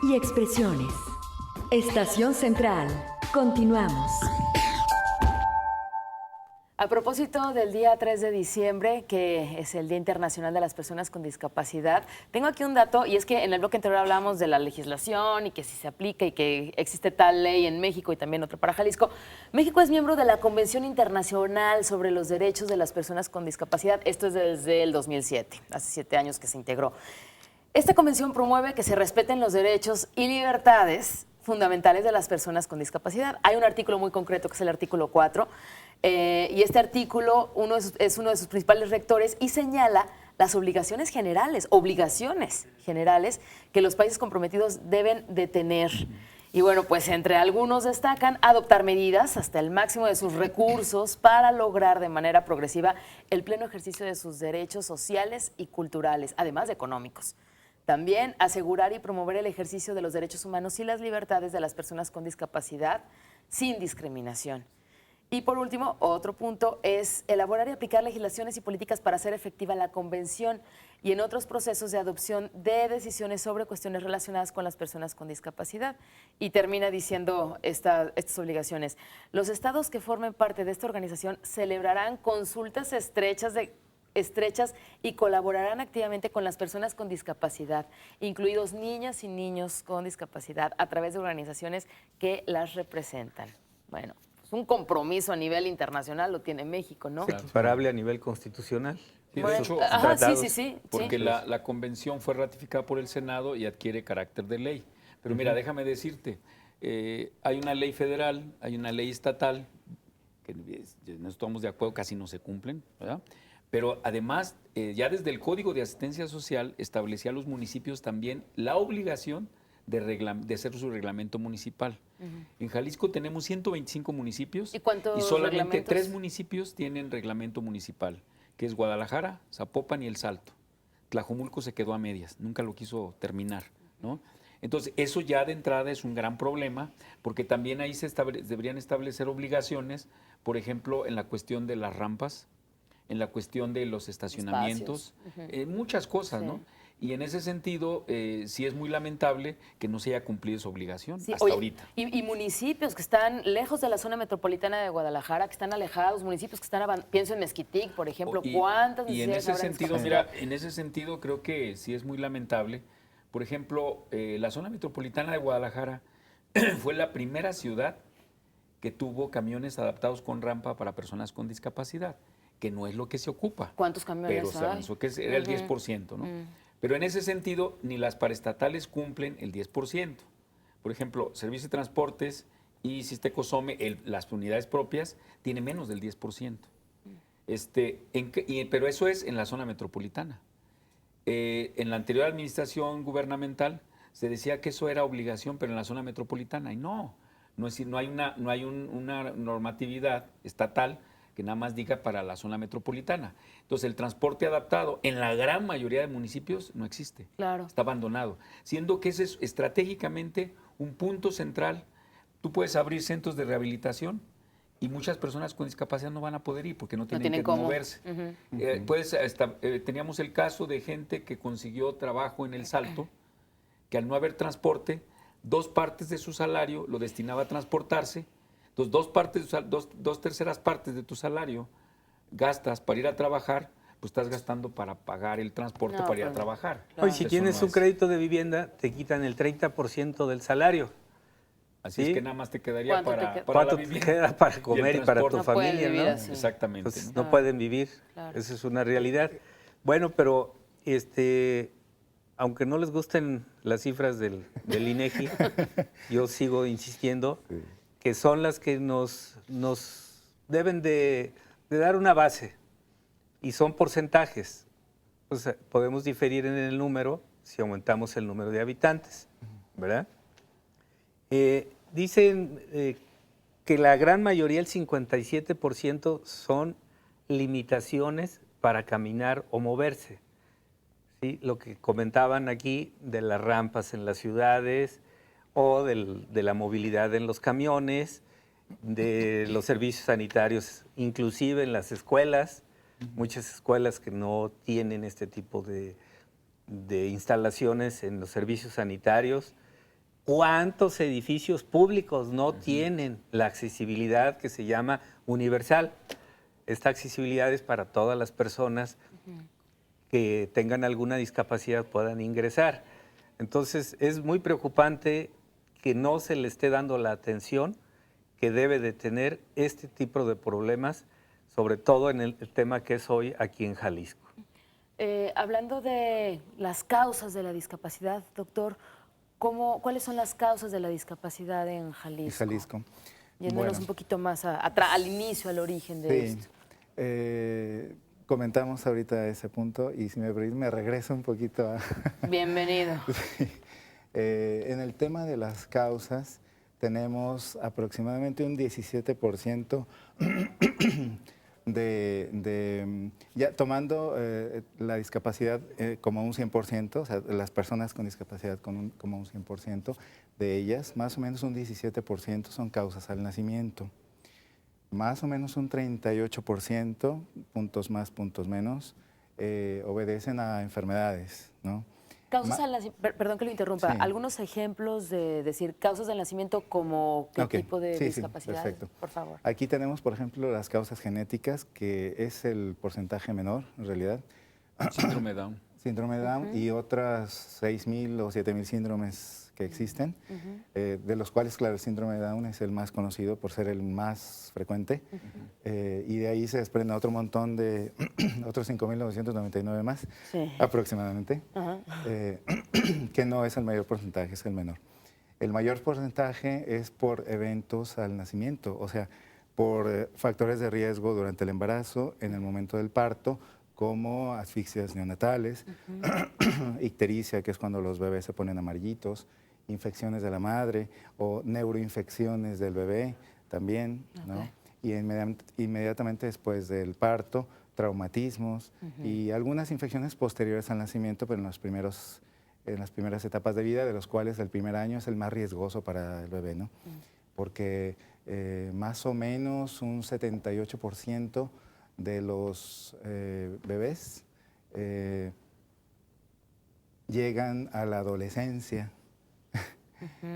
y expresiones. Estación Central. Continuamos. A propósito del día 3 de diciembre, que es el Día Internacional de las Personas con Discapacidad, tengo aquí un dato, y es que en el bloque anterior hablábamos de la legislación y que si se aplica y que existe tal ley en México y también otra para Jalisco. México es miembro de la Convención Internacional sobre los Derechos de las Personas con Discapacidad. Esto es desde el 2007, hace 7 años que se integró. Esta convención promueve que se respeten los derechos y libertades fundamentales de las personas con discapacidad. Hay un artículo muy concreto que es el artículo 4, y este artículo es uno de sus principales rectores y señala las obligaciones generales que los países comprometidos deben de tener. Y bueno, pues entre algunos destacan adoptar medidas hasta el máximo de sus recursos para lograr de manera progresiva el pleno ejercicio de sus derechos sociales y culturales, además de económicos. También asegurar y promover el ejercicio de los derechos humanos y las libertades de las personas con discapacidad sin discriminación. Y por último, otro punto es elaborar y aplicar legislaciones y políticas para hacer efectiva la convención y en otros procesos de adopción de decisiones sobre cuestiones relacionadas con las personas con discapacidad. Y termina diciendo estas obligaciones. Los estados que formen parte de esta organización celebrarán consultas estrechas y colaborarán activamente con las personas con discapacidad, incluidos niñas y niños con discapacidad, a través de organizaciones que las representan. Bueno, un compromiso a nivel internacional lo tiene México, ¿no? Claro. Equiparable a nivel constitucional. Sí, Bueno, de hecho, sí. porque la convención fue ratificada por el Senado y adquiere carácter de ley. Pero mira, déjame decirte, hay una ley federal, hay una ley estatal, que no estamos de acuerdo, casi no se cumplen, ¿verdad? Pero además, ya desde el Código de Asistencia Social establecía a los municipios también la obligación de hacer su reglamento municipal. En Jalisco tenemos 125 municipios ¿Y solamente 3 municipios tienen reglamento municipal, que es Guadalajara, Zapopan y El Salto. Tlajomulco se quedó a medias, nunca lo quiso terminar, ¿no? Entonces, eso ya de entrada es un gran problema, porque también ahí deberían establecer obligaciones, por ejemplo, en la cuestión de las rampas, en la cuestión de los estacionamientos, muchas cosas, sí, ¿no? Y en ese sentido, sí es muy lamentable que no se haya cumplido esa obligación hasta ahorita. Y municipios que están lejos de la zona metropolitana de Guadalajara, que están alejados, municipios que están, pienso en Mezquitic, por ejemplo, ¿cuántas necesidades habrá? Y en ese sentido, mira, en ese sentido creo que sí es muy lamentable. Por ejemplo, la zona metropolitana de Guadalajara fue la primera ciudad que tuvo camiones adaptados con rampa para personas con discapacidad, que no es lo que se ocupa. ¿Cuántos camiones pero se avanzó que era el 10%, ¿no? Pero en ese sentido, ni las paraestatales cumplen el 10%. Por ejemplo, Servicio de Transportes y Sistecosome, las unidades propias, tiene menos del 10%. Pero eso es en la zona metropolitana. En la anterior administración gubernamental se decía que eso era obligación, pero en la zona metropolitana. Y no hay una normatividad estatal que nada más diga para la zona metropolitana. Entonces, el transporte adaptado en la gran mayoría de municipios no existe. Claro. Está abandonado. Siendo que ese es estratégicamente un punto central. Tú puedes abrir centros de rehabilitación y muchas personas con discapacidad no van a poder ir porque no tienen que moverse. Teníamos el caso de gente que consiguió trabajo en El Salto, que al no haber transporte, 2 partes de su salario lo destinaba a transportarse. Entonces, 2/3 partes de tu salario gastas para ir a trabajar, pues estás gastando para pagar el transporte para ir a trabajar. Claro. Hoy, si tienes un crédito de vivienda, te quitan el 30% del salario. Así es que nada más te quedaría para la ¿Cuánto vivienda? te queda para comer y para tu familia, ¿no? Exactamente. Pues no pueden vivir. Claro. Esa es una realidad. Bueno, pero aunque no les gusten las cifras del INEGI, yo sigo insistiendo que son las que nos deben de dar una base, y son porcentajes. Pues podemos diferir en el número si aumentamos el número de habitantes, ¿verdad? Dicen que la gran mayoría, el 57%, son limitaciones para caminar o moverse. ¿Sí? Lo que comentaban aquí de las rampas en las ciudades, o de la movilidad en los camiones, de los servicios sanitarios, inclusive en las escuelas, muchas escuelas que no tienen este tipo de instalaciones en los servicios sanitarios, ¿Cuántos edificios públicos no tienen la accesibilidad que se llama universal? Esta accesibilidad es para todas las personas que tengan alguna discapacidad puedan ingresar. Entonces, es muy preocupante que no se le esté dando la atención que debe de tener este tipo de problemas, sobre todo en el tema que es hoy aquí en Jalisco. Hablando de las causas de la discapacidad, doctor, ¿cuáles son las causas de la discapacidad en Jalisco? Yéndonos un poquito más al inicio, al origen de esto. Comentamos ahorita ese punto y si me permite me regreso un poquito a... Bienvenido. Sí. En el tema de las causas tenemos aproximadamente un 17% ya tomando la discapacidad como un 100%, o sea, las personas con discapacidad como un 100% de ellas, más o menos un 17% son causas al nacimiento. Más o menos un 38%, puntos más, puntos menos, obedecen a enfermedades, ¿no? Causas al nacimiento, perdón que lo interrumpa, Sí. algunos ejemplos de decir causas del nacimiento como qué tipo de Sí, discapacidad, perfecto. por favor. Aquí tenemos, por ejemplo, las causas genéticas, que es el porcentaje menor, en realidad. Síndrome Down. Síndrome de Down y otras 6.000 o 7.000 síndromes que existen, de los cuales, claro, el síndrome de Down es el más conocido por ser el más frecuente, y de ahí se desprende otro montón de, otros 5.999 más, Sí. aproximadamente, que no es el mayor porcentaje, es el menor. El mayor porcentaje es por eventos al nacimiento, o sea, por factores de riesgo durante el embarazo, en el momento del parto, como asfixias neonatales, ictericia, que es cuando los bebés se ponen amarillitos, infecciones de la madre o neuroinfecciones del bebé también, ¿no? Y inmediatamente después del parto, traumatismos y algunas infecciones posteriores al nacimiento, pero en las primeras etapas de vida, de los cuales el primer año es el más riesgoso para el bebé, ¿no? Porque más o menos un 78% de los bebés llegan a la adolescencia.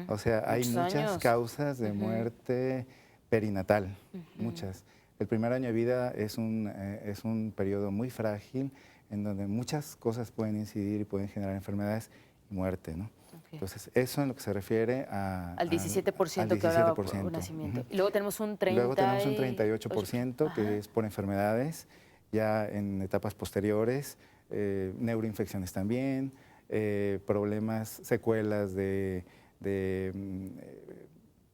O sea, hay muchas años. causas de muerte perinatal, muchas. El primer año de vida es un periodo muy frágil en donde muchas cosas pueden incidir y pueden generar enfermedades y muerte, ¿no? Entonces, eso en lo que se refiere Al 17% que hablaba por nacimiento. Y luego tenemos un 30 Luego tenemos un 38% que es por enfermedades, ya en etapas posteriores, neuroinfecciones también, problemas, secuelas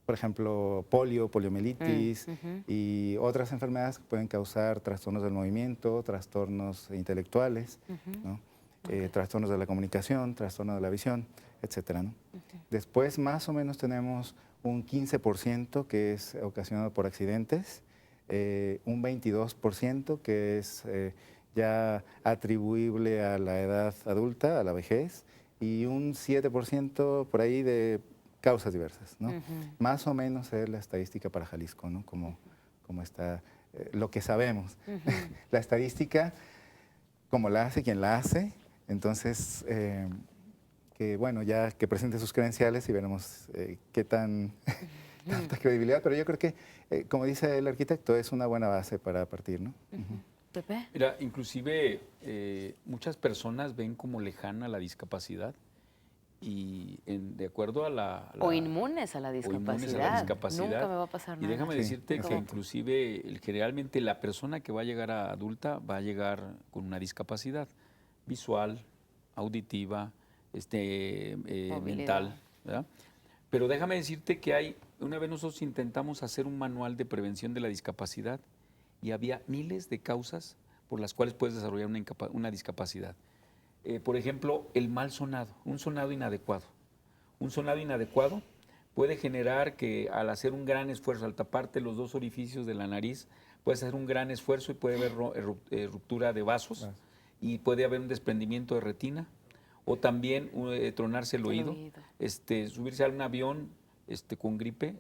por ejemplo, poliomielitis y otras enfermedades que pueden causar trastornos del movimiento, trastornos intelectuales, ¿no? Trastornos de la comunicación, trastornos de la visión, etcétera, ¿no? Después, más o menos, tenemos un 15% que es ocasionado por accidentes, un 22% que es ya atribuible a la edad adulta, a la vejez, y un 7% por ahí de causas diversas, ¿no? Más o menos es la estadística para Jalisco, ¿no? Como está, lo que sabemos. La estadística, como la hace quien la hace, entonces, que bueno, ya que presente sus credenciales y veremos qué tanta credibilidad, pero yo creo que, como dice el arquitecto, es una buena base para partir, ¿no? Pepe. Mira, inclusive muchas personas ven como lejana la discapacidad y de acuerdo a o inmunes a la discapacidad. Nunca me va a pasar nada. Y déjame Sí, decirte que exacto. inclusive generalmente la persona que va a llegar a adulta va a llegar con una discapacidad visual, auditiva, mental, ¿verdad? Pero déjame decirte que una vez nosotros intentamos hacer un manual de prevención de la discapacidad y había miles de causas por las cuales puedes desarrollar una discapacidad. Por ejemplo, el mal sonado, un sonado inadecuado. Un sonado inadecuado puede generar que al hacer un gran esfuerzo, al taparte los dos orificios de la nariz, puedes hacer un gran esfuerzo y puede haber ruptura de vasos y puede haber un desprendimiento de retina o también tronarse el oído. Subirse a un avión con gripe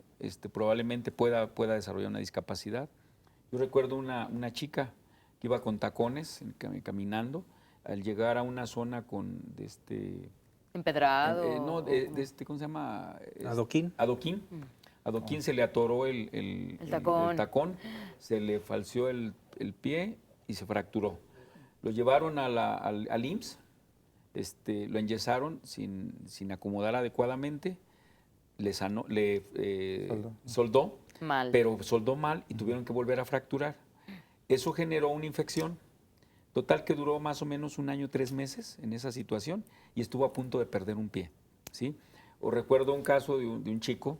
probablemente pueda desarrollar una discapacidad. Yo recuerdo una chica que iba con tacones caminando, al llegar a una zona Empedrado. No, ¿cómo se llama? ¿Adoquín? Adoquín. Adoquín se le atoró el tacón, se le falseó el pie y se fracturó. Lo llevaron al IMSS, lo enyesaron sin acomodar adecuadamente, soldó, Mal. pero soldó mal y tuvieron que volver a fracturar. Eso generó una infección. Total que duró más o menos 1 año, 3 meses en esa situación y estuvo a punto de perder un pie, ¿sí? O recuerdo un caso de un chico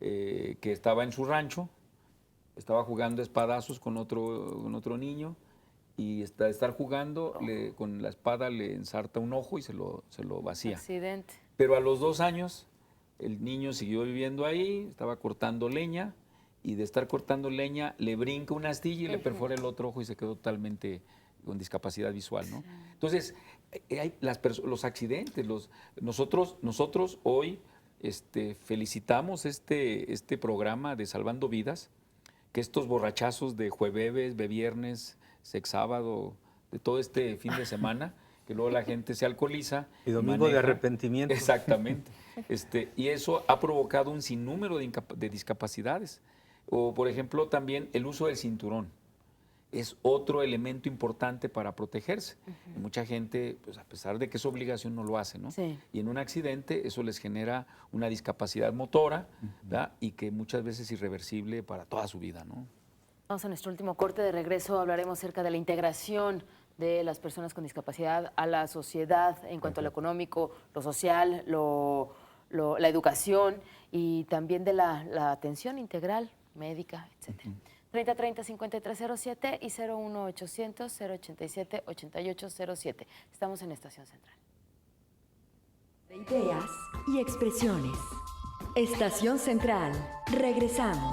que estaba en su rancho, estaba jugando espadazos con otro niño y de estar jugando, con la espada le ensarta un ojo y se lo vacía. Accidente. Pero a los 2 años el niño siguió viviendo ahí, estaba cortando leña y de estar cortando leña le brinca una astilla y le perfora el otro ojo y se quedó totalmente con discapacidad visual, ¿no? Entonces, hay los accidentes, nosotros hoy felicitamos este programa de Salvando Vidas, que estos borrachazos de jueves, de viernes, sábado, de todo este fin de semana, que luego la gente se alcoholiza. Y domingo de arrepentimiento. Exactamente. Y eso ha provocado un sinnúmero de discapacidades. O, por ejemplo, también el uso del cinturón. Es otro elemento importante para protegerse. Y mucha gente, pues a pesar de que es obligación, no lo hace, ¿no? Sí. Y en un accidente eso les genera una discapacidad motora, ¿verdad? Y que muchas veces es irreversible para toda su vida, ¿no? Vamos a nuestro último corte. De regreso hablaremos acerca de la integración de las personas con discapacidad a la sociedad en cuanto a lo económico, lo social, la educación y también de la atención integral, médica, etcétera. 3030-5307 y 01800-087-8807. Estamos en Estación Central. De ideas y expresiones. Estación Central. Regresamos.